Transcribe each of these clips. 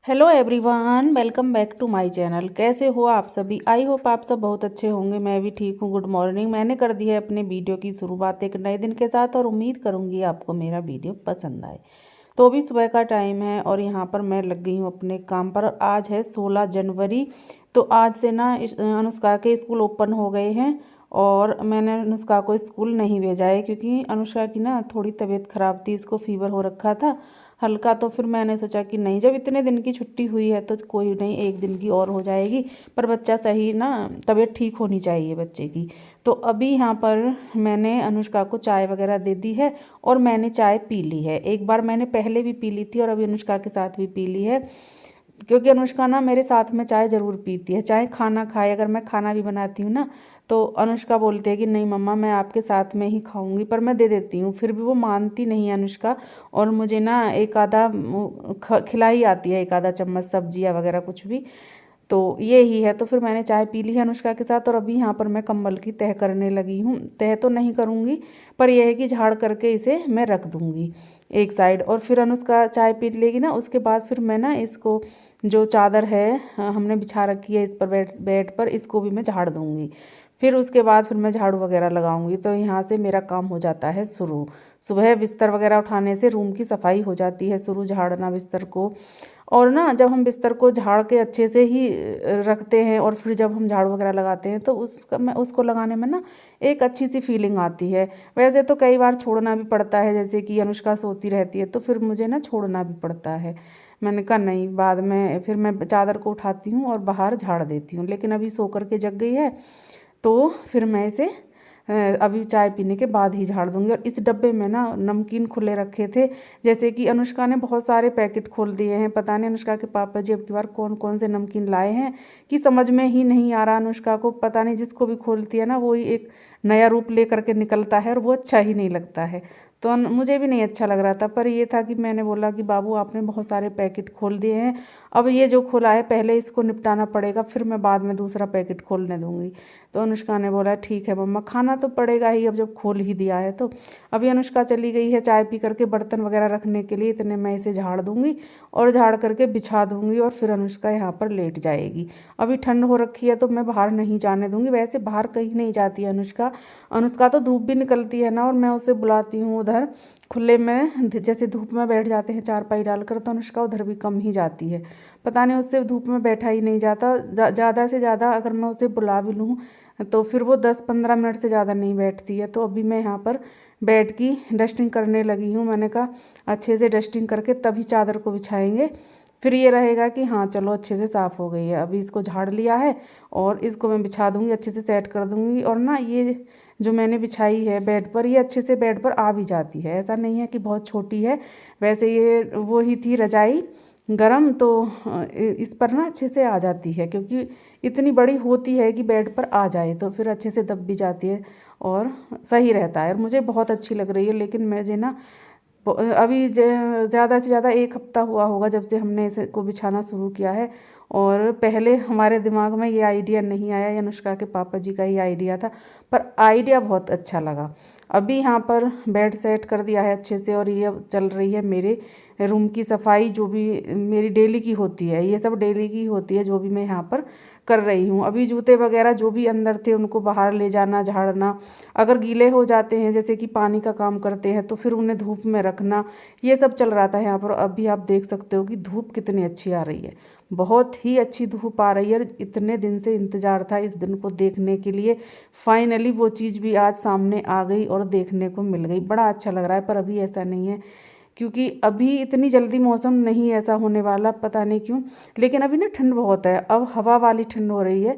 Hello everyone, welcome back to my channel. कैसे हो आप सभी? आई होप आप सब बहुत अच्छे होंगे। मैं भी ठीक हूँ। Good morning. मैंने कर दी है अपने वीडियो की शुरुआत एक नए दिन के साथ और उम्मीद करूँगी आपको मेरा वीडियो पसंद आए। तो अभी सुबह का टाइम है और यहाँ पर मैं लग गई हूँ अपने काम पर। आज है 16 जनवरी। तो आज से ना अनुष्का के स्कूल ओपन हो गए हैं और मैंने अनुष्का को स्कूल नहीं भेजा है क्योंकि अनुष्का की ना थोड़ी तबीयत ख़राब थी, इसको फीवर हो रखा था हल्का। तो फिर मैंने सोचा कि नहीं, जब इतने दिन की छुट्टी हुई है तो कोई नहीं, एक दिन की और हो जाएगी, पर बच्चा सही ना, तबीयत ठीक होनी चाहिए बच्चे की। तो अभी यहाँ पर मैंने अनुष्का को चाय वगैरह दे दी है और मैंने चाय पी ली है। एक बार मैंने पहले भी पी ली थी और अभी अनुष्का के साथ भी पी ली है, क्योंकि अनुष्का ना मेरे साथ में चाय ज़रूर पीती है, चाहे खाना खाए। अगर मैं खाना भी बनाती हूँ ना तो अनुष्का बोलती है कि नहीं मम्मा, मैं आपके साथ में ही खाऊंगी, पर मैं दे देती हूँ, फिर भी वो मानती नहीं है अनुष्का। और मुझे ना एक आधा खिलाई आती है, एक आधा चम्मच सब्जियाँ वगैरह कुछ भी। तो ये ही है। तो फिर मैंने चाय पी ली है अनुष्का के साथ और अभी यहाँ पर मैं कंबल की तह करने लगी हूँ। तह तो नहीं करूँगी, पर यह है कि झाड़ करके इसे मैं रख दूँगी एक साइड। और फिर अनुष्का चाय पी लेगी ना, उसके बाद फिर मैं ना इसको जो चादर है हमने बिछा रखी है इस पर बेड पर, इसको भी मैं झाड़ दूँगी। फिर उसके बाद फिर मैं झाड़ू वगैरह लगाऊंगी। तो यहाँ से मेरा काम हो जाता है शुरू। सुबह बिस्तर वगैरह उठाने से रूम की सफाई हो जाती है शुरू, झाड़ना बिस्तर को। और ना जब हम बिस्तर को झाड़ के अच्छे से ही रखते हैं और फिर जब हम झाड़ू वगैरह लगाते हैं तो उसको लगाने में ना एक अच्छी सी फीलिंग आती है। वैसे तो कई बार छोड़ना भी पड़ता है, जैसे कि अनुष्का सोती रहती है तो फिर मुझे ना छोड़ना भी पड़ता है। मैंने कहा नहीं, बाद में फिर मैं चादर को उठाती हूँ और बाहर झाड़ देती हूँ, लेकिन अभी सो करके जग गई है तो फिर मैं इसे अभी चाय पीने के बाद ही झाड़ दूंगी। और इस डब्बे में ना नमकीन खुले रखे थे, जैसे कि अनुष्का ने बहुत सारे पैकेट खोल दिए हैं। पता नहीं अनुष्का के पापा जी अब की बार कौन कौन से नमकीन लाए हैं कि समझ में ही नहीं आ रहा अनुष्का को। पता नहीं, जिसको भी खोलती है ना वो ही एक नया रूप ले करके निकलता है और वो अच्छा ही नहीं लगता है। तो मुझे भी नहीं अच्छा लग रहा था, पर ये था कि मैंने बोला कि बाबू आपने बहुत सारे पैकेट खोल दिए हैं, अब ये जो खोला है पहले इसको निपटाना पड़ेगा, फिर मैं बाद में दूसरा पैकेट खोलने दूंगी। तो अनुष्का ने बोला ठीक है मम्मा, खाना तो पड़ेगा ही, अब जब खोल ही दिया है तो। अभी अनुष्का चली गई है चाय पी करके बर्तन वगैरह रखने के लिए, इतने मैं इसे झाड़ दूंगी और झाड़ करके बिछा दूंगी और फिर अनुष्का यहाँ पर लेट जाएगी। अभी ठंड हो रखी है तो मैं बाहर नहीं जाने दूंगी। वैसे बाहर कहीं नहीं जाती है अनुष्का। अनुष्का तो धूप भी निकलती है ना और मैं उसे बुलाती हूँ उधर खुले में, जैसे धूप में बैठ जाते हैं चारपाई डालकर, तो अनुष्का उधर भी कम ही जाती है। पता नहीं, उससे धूप में बैठा ही नहीं जाता। ज़्यादा से ज़्यादा अगर मैं उसे बुला भी लूँ तो फिर वो 10-15 मिनट से ज़्यादा नहीं बैठती है। तो अभी मैं यहाँ पर बेड की डस्टिंग करने लगी हूँ। मैंने कहा अच्छे से डस्टिंग करके तभी चादर को बिछाएंगे, फिर ये रहेगा कि हाँ चलो अच्छे से साफ़ हो गई है। अभी इसको झाड़ लिया है और इसको मैं बिछा दूँगी, अच्छे से सेट कर दूँगी। और ना ये जो मैंने बिछाई है बेड पर, ये अच्छे से बेड पर आ भी जाती है, ऐसा नहीं है कि बहुत छोटी है। वैसे ये वो ही थी रजाई गरम, तो इस पर ना अच्छे से आ जाती है, क्योंकि इतनी बड़ी होती है कि बेड पर आ जाए तो फिर अच्छे से दब भी जाती है और सही रहता है। और मुझे बहुत अच्छी लग रही है। लेकिन मुझे ना अभी ज़्यादा से ज़्यादा एक हफ्ता हुआ होगा जब से हमने इसे को बिछाना शुरू किया है, और पहले हमारे दिमाग में ये आइडिया नहीं आया, ये अनुष्का के पापा जी का ही आइडिया था, पर आइडिया बहुत अच्छा लगा। अभी यहाँ पर बेड सेट कर दिया है अच्छे से और ये चल रही है मेरे रूम की सफाई, जो भी मेरी डेली की होती है, ये सब डेली की होती है जो भी मैं यहाँ पर कर रही हूँ। अभी जूते वगैरह जो भी अंदर थे उनको बाहर ले जाना, झाड़ना, अगर गीले हो जाते हैं जैसे कि पानी का काम करते हैं तो फिर उन्हें धूप में रखना, ये सब चल रहा था यहाँ पर। अभी आप देख सकते हो कि धूप कितनी अच्छी आ रही है, बहुत ही अच्छी धूप आ रही है। इतने दिन से इंतज़ार था इस दिन को देखने के लिए, फाइनली वो चीज़ भी आज सामने आ गई और देखने को मिल गई। बड़ा अच्छा लग रहा है, पर अभी ऐसा नहीं है क्योंकि अभी इतनी जल्दी मौसम नहीं ऐसा होने वाला, पता नहीं क्यों। लेकिन अभी ना ठंड बहुत है, अब हवा वाली ठंड हो रही है,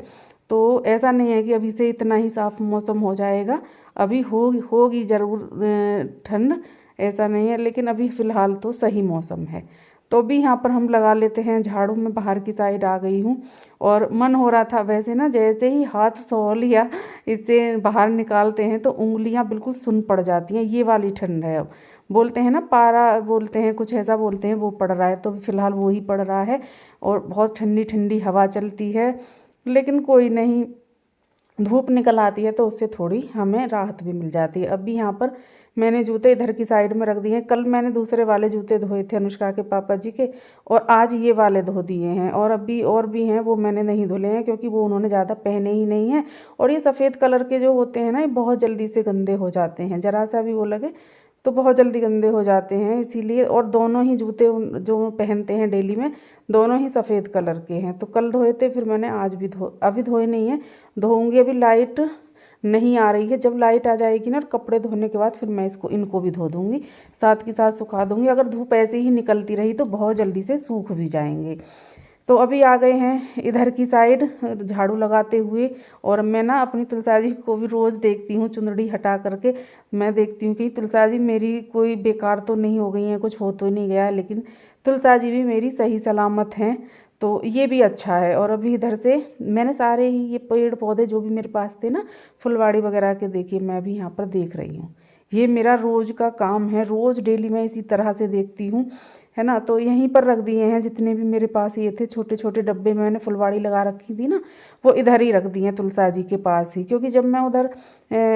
तो ऐसा नहीं है कि अभी से इतना ही साफ मौसम हो जाएगा। अभी होगी ज़रूर ठंड, ऐसा नहीं है, लेकिन अभी फ़िलहाल तो सही मौसम है। तो भी यहाँ पर हम लगा लेते हैं झाड़ू। में बाहर की साइड आ गई हूँ और मन हो रहा था वैसे ना, जैसे ही हाथ सौ लिया इससे बाहर निकालते हैं तो उंगलियाँ बिल्कुल सुन पड़ जाती हैं। ये वाली ठंड है, अब बोलते हैं ना पारा, बोलते हैं कुछ ऐसा बोलते हैं, वो पड़ रहा है। तो फिलहाल वो ही पड़ रहा है और बहुत ठंडी ठंडी हवा चलती है। लेकिन कोई नहीं, धूप निकल आती है तो उससे थोड़ी हमें राहत भी मिल जाती है। अभी यहाँ पर मैंने जूते इधर की साइड में रख दिए हैं। कल मैंने दूसरे वाले जूते धोए थे अनुष्का के पापा जी के, और आज ये वाले धो दिए हैं। और अभी और भी हैं, वो मैंने नहीं धुले हैं क्योंकि वो उन्होंने ज़्यादा पहने ही नहीं हैं। और ये सफ़ेद कलर के जो होते हैं ना, ये बहुत जल्दी से गंदे हो जाते हैं, ज़रा सा भी वो लगे तो बहुत जल्दी गंदे हो जाते हैं, इसीलिए। और दोनों ही जूते जो पहनते हैं डेली में, दोनों ही सफ़ेद कलर के हैं। तो कल धोए थे, फिर मैंने आज भी अभी धोए नहीं हैं, धोऊंगी। अभी लाइट नहीं आ रही है, जब लाइट आ जाएगी ना, कपड़े धोने के बाद फिर मैं इनको भी धो दूँगी, साथ के साथ सुखा दूँगी। अगर धूप ऐसे ही निकलती रही तो बहुत जल्दी से सूख भी जाएंगे। तो अभी आ गए हैं इधर की साइड झाड़ू लगाते हुए। और मैं ना अपनी तुलसा जी को भी रोज़ देखती हूँ, चुंदड़ी हटा करके मैं देखती हूँ कि तुलसा जी मेरी कोई बेकार तो नहीं हो गई हैं, कुछ हो तो नहीं गया, लेकिन तुलसा जी भी मेरी सही सलामत हैं, तो ये भी अच्छा है। और अभी इधर से मैंने सारे ही ये पेड़ पौधे जो भी मेरे पास थे ना, फुलवाड़ी वगैरह के, देखिए मैं भी यहाँ पर देख रही हूँ। ये मेरा रोज़ का काम है, रोज़ डेली मैं इसी तरह से देखती हूँ, है ना। तो यहीं पर रख दिए हैं जितने भी मेरे पास ये थे छोटे छोटे डब्बे में, मैंने फुलवाड़ी लगा रखी थी ना, वो इधर ही रख दिए हैं तुलसा जी के पास ही। क्योंकि जब मैं उधर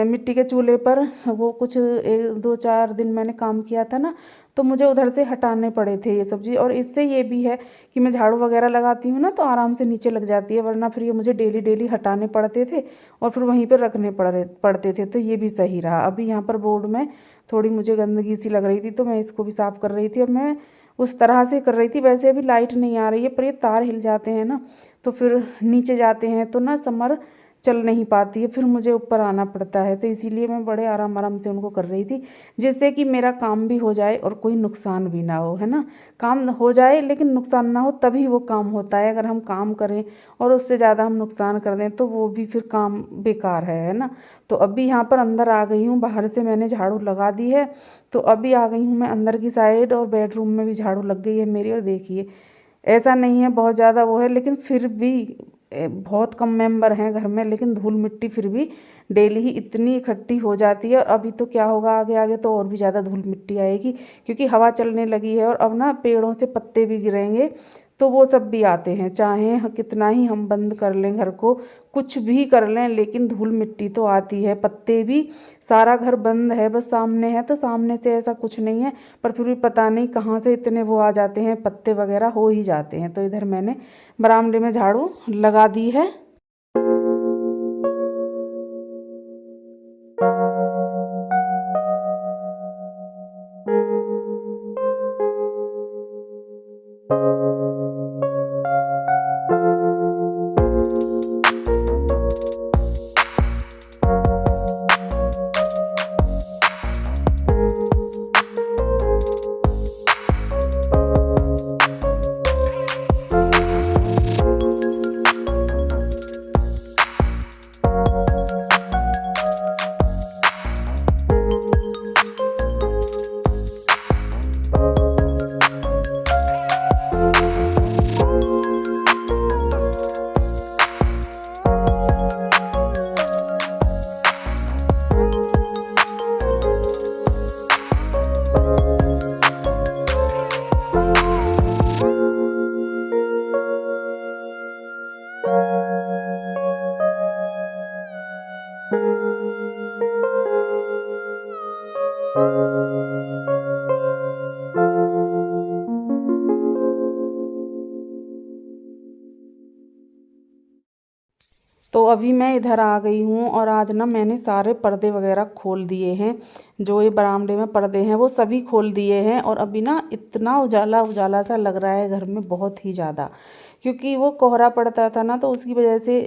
मिट्टी के चूल्हे पर वो कुछ 2-4 दिन मैंने काम किया था ना, तो मुझे उधर से हटाने पड़े थे ये सब्जी। और इससे ये भी है कि मैं झाड़ू वगैरह लगाती हूँ ना, तो आराम से नीचे लग जाती है, वरना फिर ये मुझे डेली डेली हटाने पड़ते थे और फिर वहीं पर रखने पड़ते थे। तो ये भी सही रहा। अभी यहाँ पर बोर्ड में थोड़ी मुझे गंदगी सी लग रही थी, तो मैं इसको भी साफ़ कर रही थी, और मैं उस तरह से कर रही थी। वैसे अभी लाइट नहीं आ रही है, पर ये तार हिल जाते हैं ना, तो फिर नीचे जाते हैं तो ना समर चल नहीं पाती है, फिर मुझे ऊपर आना पड़ता है। तो इसीलिए मैं बड़े आराम आराम से उनको कर रही थी, जिससे कि मेरा काम भी हो जाए और कोई नुकसान भी ना हो, है ना। काम हो जाए लेकिन नुकसान ना हो, तभी वो काम होता है। अगर हम काम करें और उससे ज़्यादा हम नुकसान कर दें तो वो भी फिर काम बेकार है ना। तो अभी यहाँ पर अंदर आ गई हूँ, बाहर से मैंने झाड़ू लगा दी है, तो अभी आ गई हूँ मैं अंदर की साइड, और बेडरूम में भी झाड़ू लग गई है मेरी। और देखिए ऐसा नहीं है बहुत ज़्यादा वो है, लेकिन फिर भी बहुत कम मेंबर हैं घर में, लेकिन धूल मिट्टी फिर भी डेली ही इतनी इकट्ठी हो जाती है। और अभी तो क्या होगा, आगे आगे तो और भी ज़्यादा धूल मिट्टी आएगी, क्योंकि हवा चलने लगी है। और अब ना पेड़ों से पत्ते भी गिरेंगे, तो वो सब भी आते हैं। चाहे कितना ही हम बंद कर लें घर को, कुछ भी कर लें, लेकिन धूल मिट्टी तो आती है। पत्ते भी, सारा घर बंद है, बस सामने है तो सामने से ऐसा कुछ नहीं है, पर फिर भी पता नहीं कहाँ से इतने वो आ जाते हैं, पत्ते वगैरह हो ही जाते हैं। तो इधर मैंने बरामदे में झाड़ू लगा दी है। तो अभी मैं इधर आ गई हूँ, और आज ना मैंने सारे पर्दे वगैरह खोल दिए हैं। जो ये बरामदे में पर्दे हैं वो सभी खोल दिए हैं। और अभी ना इतना उजाला उजाला सा लग रहा है घर में, बहुत ही ज़्यादा, क्योंकि वो कोहरा पड़ता था ना, तो उसकी वजह से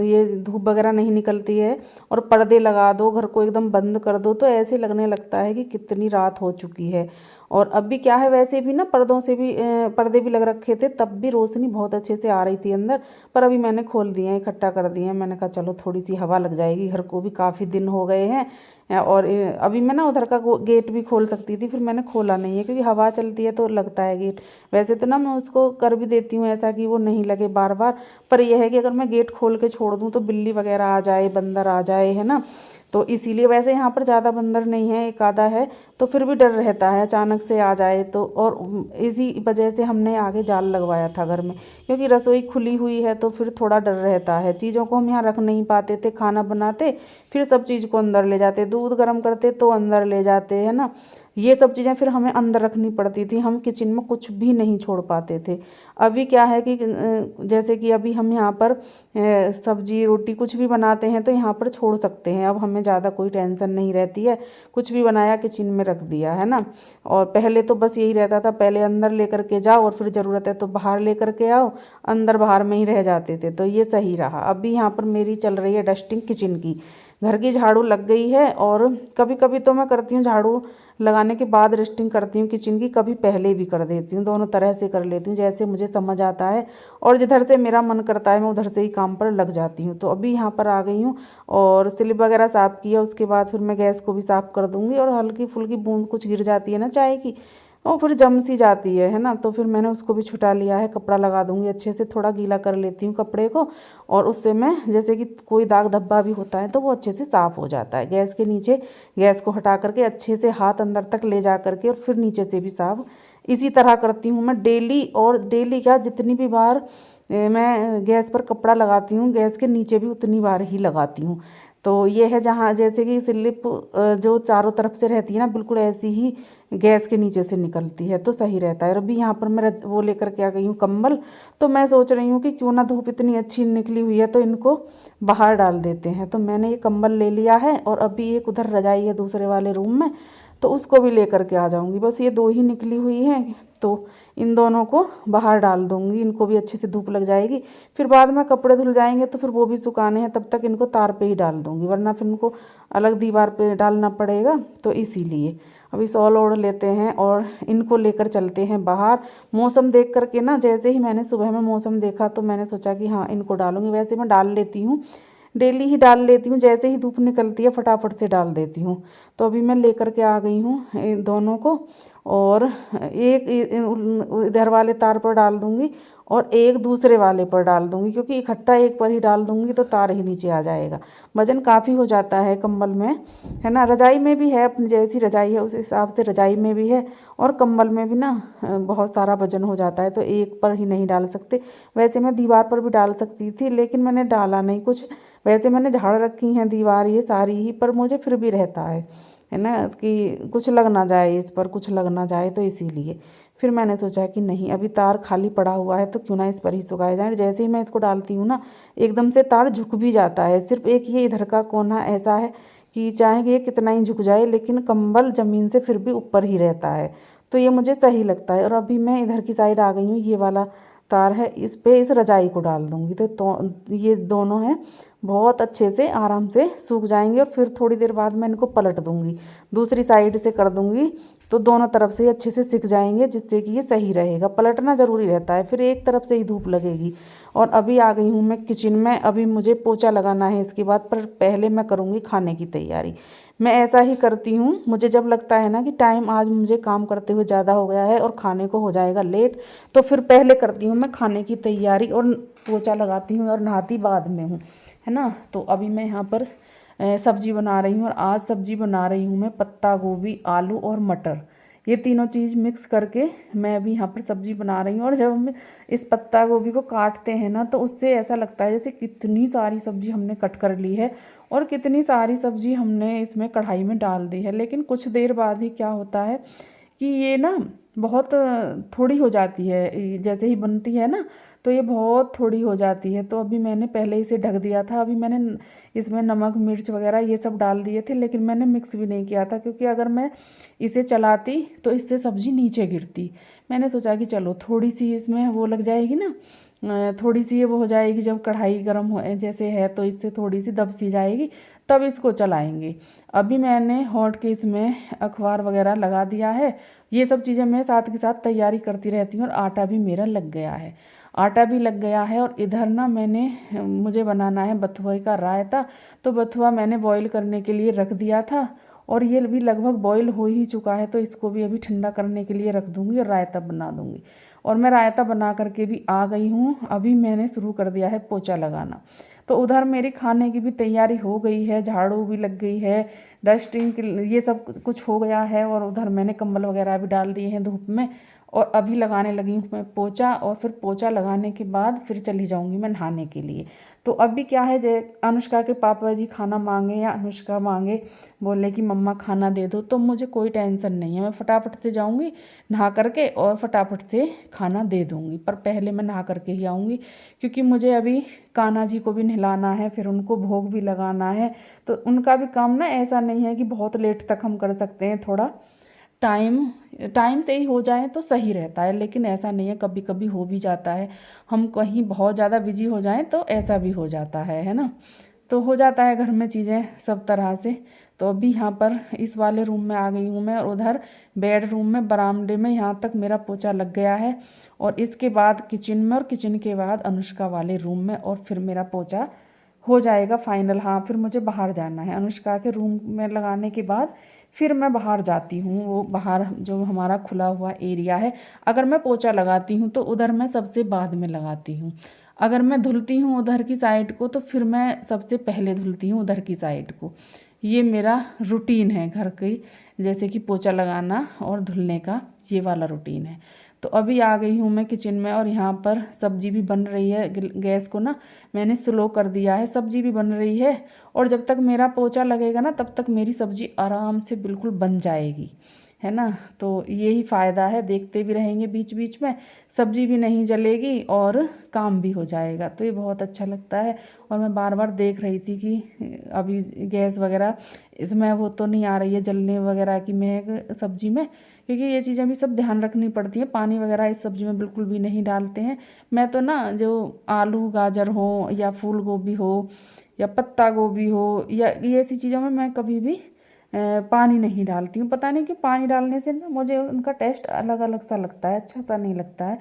ये धूप वगैरह नहीं निकलती है। और पर्दे लगा दो, घर को एकदम बंद कर दो, तो ऐसे लगने लगता है कि कितनी रात हो चुकी है। और अभी क्या है, वैसे भी ना पर्दों से भी पर्दे भी लग रखे थे, तब भी रोशनी बहुत अच्छे से आ रही थी अंदर। पर अभी मैंने खोल दिए हैं, इकट्ठा कर दिए हैं। मैंने कहा चलो थोड़ी सी हवा लग जाएगी, घर को भी काफ़ी दिन हो गए हैं। और अभी मैं ना उधर का गेट भी खोल सकती थी, फिर मैंने खोला नहीं है, क्योंकि हवा चलती है तो लगता है गेट। वैसे तो ना मैं उसको कर भी देती हूँ ऐसा कि वो नहीं लगे बार बार, पर यह है कि अगर मैं गेट खोल के छोड़ दूँ तो बिल्ली वगैरह आ जाए, बंदर आ जाए, है ना। तो इसीलिए वैसे यहाँ पर ज़्यादा बंदर नहीं है, एक आधा है, तो फिर भी डर रहता है अचानक से आ जाए तो। और इसी वजह से हमने आगे जाल लगवाया था घर में, क्योंकि रसोई खुली हुई है तो फिर थोड़ा डर रहता है। चीज़ों को हम यहाँ रख नहीं पाते थे, खाना बनाते फिर सब चीज़ को अंदर ले जाते, दूध गर्म करते तो अंदर ले जाते, है ना। ये सब चीज़ें फिर हमें अंदर रखनी पड़ती थी, हम किचन में कुछ भी नहीं छोड़ पाते थे। अभी क्या है कि जैसे कि अभी हम यहाँ पर सब्जी रोटी कुछ भी बनाते हैं तो यहाँ पर छोड़ सकते हैं, अब हमें ज़्यादा कोई टेंशन नहीं रहती है। कुछ भी बनाया किचन में रख दिया, है ना। और पहले तो बस यही रहता था, पहले अंदर लेकर के जाओ और फिर ज़रूरत है तो बाहर लेकर के आओ, अंदर बाहर में ही रह जाते थे, तो ये सही रहा। अभी यहाँ पर मेरी चल रही है डस्टिंग किचन की, घर की झाड़ू लग गई है। और कभी कभी तो मैं करती हूँ झाड़ू लगाने के बाद डस्टिंग करती हूँ किचन की, कभी पहले भी कर देती हूँ, दोनों तरह से कर लेती हूँ जैसे मुझे समझ आता है। और जिधर से मेरा मन करता है मैं उधर से ही काम पर लग जाती हूँ। तो अभी यहाँ पर आ गई हूँ और स्लिप वगैरह साफ़ किया, उसके बाद फिर मैं गैस को भी साफ़ कर दूँगी। और हल्की फुल्की बूंद कुछ गिर जाती है ना चाय की, और फिर जम सी जाती है ना, तो फिर मैंने उसको भी छुटा लिया है। कपड़ा लगा दूंगी, अच्छे से थोड़ा गीला कर लेती हूँ कपड़े को, और उससे मैं जैसे कि कोई दाग धब्बा भी होता है तो वो अच्छे से साफ़ हो जाता है। गैस के नीचे गैस को हटा करके अच्छे से हाथ अंदर तक ले जा करके और फिर नीचे से भी साफ़ इसी तरह करती हूँ मैं डेली। और डेली क्या, जितनी भी बार मैं गैस पर कपड़ा लगाती हूँ गैस के नीचे भी उतनी बार ही लगाती हूँ। तो ये है, जहाँ जैसे कि स्लिप जो चारों तरफ से रहती है ना, बिल्कुल ऐसी ही गैस के नीचे से निकलती है तो सही रहता है। और अभी यहाँ पर मैं वो लेकर के आ गई हूँ कंबल, तो मैं सोच रही हूँ कि क्यों ना, धूप इतनी अच्छी निकली हुई है तो इनको बाहर डाल देते हैं। तो मैंने ये कंबल ले लिया है और अभी एक उधर रजाई है दूसरे वाले रूम में, तो उसको भी लेकर के आ जाऊँगी। बस ये दो ही निकली हुई हैं तो इन दोनों को बाहर डाल दूँगी, इनको भी अच्छे से धूप लग जाएगी। फिर बाद में कपड़े धुल जाएंगे तो फिर वो भी सुखाने हैं, तब तक इनको तार पे ही डाल दूँगी, वरना फिर इनको अलग दीवार पे डालना पड़ेगा। तो इसीलिए अभी शॉल ओढ़ लेते हैं और इनको लेकर चलते हैं बाहर। मौसम देख करके ना, जैसे ही मैंने सुबह में मौसम देखा तो मैंने सोचा कि हाँ इनको डालूंगी। वैसे मैं डाल लेती हूँ, डेली ही डाल लेती हूँ, जैसे ही धूप निकलती है फटाफट से डाल देती हूँ। तो अभी मैं लेकर के आ गई हूँ इन दोनों को, और एक इधर वाले तार पर डाल दूँगी और एक दूसरे वाले पर डाल दूँगी, क्योंकि इकट्ठा एक पर ही डाल दूँगी तो तार ही नीचे आ जाएगा। वजन काफ़ी हो जाता है कंबल में, है ना। रजाई में भी है, अपनी जैसी रजाई है उस हिसाब से रजाई में भी है, और कंबल में भी ना बहुत सारा वजन हो जाता है, तो एक पर ही नहीं डाल सकते। वैसे मैं दीवार पर भी डाल सकती थी लेकिन मैंने डाला नहीं कुछ। वैसे मैंने झाड़ रखी हैं दीवार ये सारी ही, पर मुझे फिर भी रहता है ना, कि कुछ लग ना जाए, इस पर कुछ लग ना जाए, तो इसीलिए फिर मैंने सोचा कि नहीं, अभी तार खाली पड़ा हुआ है तो क्यों ना इस पर ही सुखाया जाए। जैसे ही मैं इसको डालती हूँ ना, एकदम से तार झुक भी जाता है। सिर्फ एक ये इधर का कोना ऐसा है कि चाहे ये कितना ही झुक जाए लेकिन कंबल ज़मीन से फिर भी ऊपर ही रहता है, तो ये मुझे सही लगता है। और अभी मैं इधर की साइड आ गई हूँ, ये वाला तार है, इस पे इस रजाई को डाल दूँगी तो ये दोनों हैं बहुत अच्छे से आराम से सूख जाएंगे। और फिर थोड़ी देर बाद मैं इनको पलट दूँगी, दूसरी साइड से कर दूँगी, तो दोनों तरफ से अच्छे से सिक जाएंगे, जिससे कि ये सही रहेगा। पलटना ज़रूरी रहता है, फिर एक तरफ से ही धूप लगेगी। और अभी आ गई हूँ मैं किचन में, अभी मुझे पोछा लगाना है इसके बाद, पर पहले मैं करूँगी खाने की तैयारी। मैं ऐसा ही करती हूँ, मुझे जब लगता है ना कि टाइम आज मुझे काम करते हुए ज़्यादा हो गया है और खाने को हो जाएगा लेट, तो फिर पहले करती हूँ मैं खाने की तैयारी और पोछा लगाती हूँ और नहाती बाद में हूँ, है ना। तो अभी मैं यहाँ पर सब्जी बना रही हूँ, और आज सब्जी बना रही हूँ मैं पत्ता गोभी, आलू और मटर, ये तीनों चीज़ मिक्स करके मैं अभी यहाँ पर सब्जी बना रही हूँ। और जब हम इस पत्ता गोभी को काटते हैं ना, तो उससे ऐसा लगता है जैसे कितनी सारी सब्जी हमने कट कर ली है और कितनी सारी सब्जी हमने इसमें कढ़ाई में डाल दी है। लेकिन कुछ देर बाद ही क्या होता है कि ये ना बहुत थोड़ी हो जाती है, जैसे ही बनती है ना तो ये बहुत थोड़ी हो जाती है। तो अभी मैंने पहले इसे ढक दिया था, अभी मैंने इसमें नमक मिर्च वगैरह ये सब डाल दिए थे, लेकिन मैंने मिक्स भी नहीं किया था, क्योंकि अगर मैं इसे चलाती तो इससे सब्ज़ी नीचे गिरती। मैंने सोचा कि चलो थोड़ी सी इसमें वो लग जाएगी ना, थोड़ी सी ये वो हो जाएगी, जब कढ़ाई गर्म हो जैसे है तो इससे थोड़ी सी दब सी जाएगी, तब इसको चलाएंगे। अभी मैंने हॉट केस में अखबार वगैरह लगा दिया है, ये सब चीज़ें मैं साथ के साथ तैयारी करती रहती हूँ। और आटा भी मेरा लग गया है, आटा भी लग गया है। और इधर ना मुझे बनाना है बथुए का रायता, तो बथुआ मैंने बॉईल करने के लिए रख दिया था और ये भी लगभग बॉईल हो ही चुका है, तो इसको भी अभी ठंडा करने के लिए रख दूँगी और रायता बना दूँगी। और मैं रायता बना करके भी आ गई हूँ, अभी मैंने शुरू कर दिया है पोछा लगाना। तो उधर मेरी खाने की भी तैयारी हो गई है, झाड़ू भी लग गई है, डस्टिंग ये सब कुछ हो गया है। और उधर मैंने कंबल वगैरह भी डाल दिए हैं धूप में। और अभी लगाने लगी हूँ मैं पोछा, और फिर पोछा लगाने के बाद फिर चली जाऊँगी मैं नहाने के लिए। तो अभी क्या है, अनुष्का के पापा जी खाना मांगे या अनुष्का मांगे, बोले कि मम्मा खाना दे दो, तो मुझे कोई टेंशन नहीं है, मैं फटाफट से जाऊँगी नहा करके और फटाफट से खाना दे दूँगी। पर पहले मैं नहा करके ही आऊँगी, क्योंकि मुझे अभी कान्हा जी को भी नहलाना है, फिर उनको भोग भी लगाना है। तो उनका भी काम ना ऐसा नहीं है कि बहुत लेट तक हम कर सकते हैं, थोड़ा टाइम टाइम से ही हो जाए तो सही रहता है, लेकिन ऐसा नहीं है, कभी कभी हो भी जाता है, हम कहीं बहुत ज़्यादा बिजी हो जाएं तो ऐसा भी हो जाता है ना। तो हो जाता है घर में चीज़ें सब तरह से। तो अभी यहाँ पर इस वाले रूम में आ गई हूँ मैं, और उधर बेडरूम में बरामदे में यहाँ तक मेरा पोछा लग गया है। और इसके बाद किचन में, और किचन के बाद अनुष्का वाले रूम में, और फिर मेरा पोछा हो जाएगा फाइनल। हाँ, फिर मुझे बाहर जाना है, अनुष्का के रूम में लगाने के बाद फिर मैं बाहर जाती हूँ। वो बाहर जो हमारा खुला हुआ एरिया है, अगर मैं पोछा लगाती हूँ तो उधर मैं सबसे बाद में लगाती हूँ। अगर मैं धुलती हूँ उधर की साइड को तो फिर मैं सबसे पहले धुलती हूँ उधर की साइड को। ये मेरा रूटीन है घर की, जैसे कि पोछा लगाना और धुलने का, ये वाला रूटीन है। तो अभी आ गई हूँ मैं किचन में, और यहाँ पर सब्जी भी बन रही है। गैस को ना मैंने स्लो कर दिया है, सब्जी भी बन रही है। और जब तक मेरा पोछा लगेगा ना तब तक मेरी सब्जी आराम से बिल्कुल बन जाएगी, है ना। तो यही फ़ायदा है, देखते भी रहेंगे बीच बीच में, सब्जी भी नहीं जलेगी और काम भी हो जाएगा। तो ये बहुत अच्छा लगता है। और मैं बार बार देख रही थी कि अभी गैस वगैरह इसमें वो तो नहीं आ रही है जलने वगैरह की महक सब्जी में, क्योंकि ये चीज़ें भी सब ध्यान रखनी पड़ती है। पानी वगैरह इस सब्ज़ी में बिल्कुल भी नहीं डालते हैं। मैं तो ना जो आलू गाजर हो या फूल गोभी हो या पत्ता गोभी हो या ये ऐसी चीज़ों में मैं कभी भी पानी नहीं डालती हूँ। पता नहीं क्यों, पानी डालने से ना मुझे उनका टेस्ट अलग अलग सा लगता है, अच्छा सा नहीं लगता है।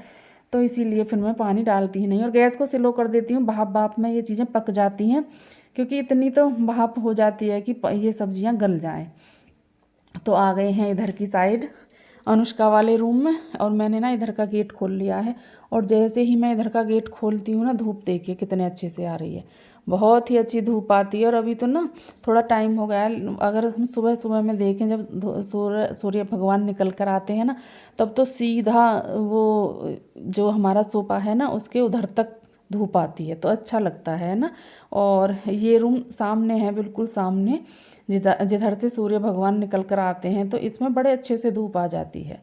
तो इसीलिए फिर मैं पानी डालती ही नहीं, और गैस को स्लो कर देती हूँ। भाप भाप में ये चीज़ें पक जाती हैं, क्योंकि इतनी तो भाप हो जाती है कि ये सब्जियाँ गल जाएँ। तो आ गए हैं इधर की साइड अनुष्का वाले रूम में, और मैंने ना इधर का गेट खोल लिया है। और जैसे ही मैं इधर का गेट खोलती हूँ ना, धूप देखिए कितने अच्छे से आ रही है, बहुत ही अच्छी धूप आती है। और अभी तो ना थोड़ा टाइम हो गया है, अगर हम सुबह सुबह में देखें जब सूर्य भगवान निकल कर आते हैं ना, तब तो सीधा वो जो हमारा सोफा है ना उसके उधर तक धूप आती है, तो अच्छा लगता है ना। और ये रूम सामने है, बिल्कुल सामने, जिधर से सूर्य भगवान निकल कर आते हैं, तो इसमें बड़े अच्छे से धूप आ जाती है।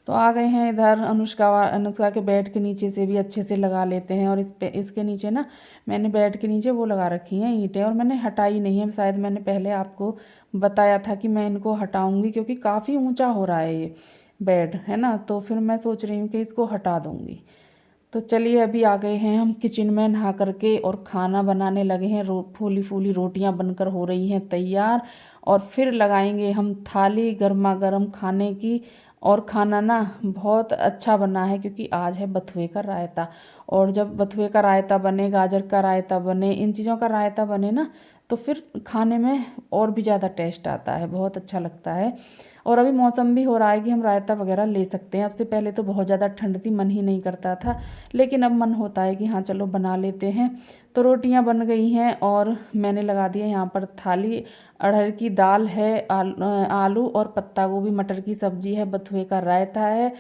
तो आ गए हैं इधर अनुष्का के बेड के नीचे से भी अच्छे से लगा लेते हैं। और इसके नीचे ना मैंने बेड के नीचे वो लगा रखी हैं ईंटें, और मैंने हटाई नहीं है। शायद मैंने पहले आपको बताया था कि मैं इनको हटाऊंगी, क्योंकि काफ़ी ऊंचा हो रहा है ये बेड, है ना। तो फिर मैं सोच रही हूँ कि इसको हटा दूँगी। तो चलिए अभी आ गए हैं हम किचन में नहा करके, और खाना बनाने लगे हैं। फूली फूली रोटियां बनकर हो रही हैं तैयार, और फिर लगाएंगे हम थाली गर्मा गर्म खाने की। और खाना ना बहुत अच्छा बना है, क्योंकि आज है बथुए का रायता। और जब बथुए का रायता बने, गाजर का रायता बने, इन चीज़ों का रायता बने ना, तो फिर खाने में और भी ज़्यादा टेस्ट आता है, बहुत अच्छा लगता है। और अभी मौसम भी हो रहा है कि हम रायता वगैरह ले सकते हैं। अब से पहले तो बहुत ज़्यादा ठंड थी, मन ही नहीं करता था, लेकिन अब मन होता है कि हाँ चलो बना लेते हैं। तो रोटियां बन गई हैं, और मैंने लगा दिया यहाँ पर थाली। अरहर की दाल है, आलू और पत्ता गोभी मटर की सब्जी है, बथुए का रायता है,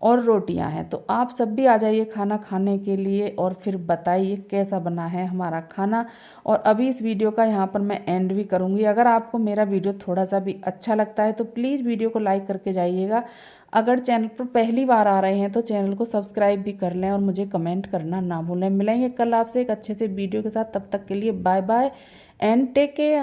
और रोटियां हैं। तो आप सब भी आ जाइए खाना खाने के लिए, और फिर बताइए कैसा बना है हमारा खाना। और अभी इस वीडियो का यहाँ पर मैं एंड भी करूँगी। अगर आपको मेरा वीडियो थोड़ा सा भी अच्छा लगता है तो प्लीज़ वीडियो को लाइक करके जाइएगा। अगर चैनल पर पहली बार आ रहे हैं तो चैनल को सब्सक्राइब भी कर लें, और मुझे कमेंट करना ना भूलें। मिलेंगे कल आपसे एक अच्छे से वीडियो के साथ, तब तक के लिए bye bye and take care.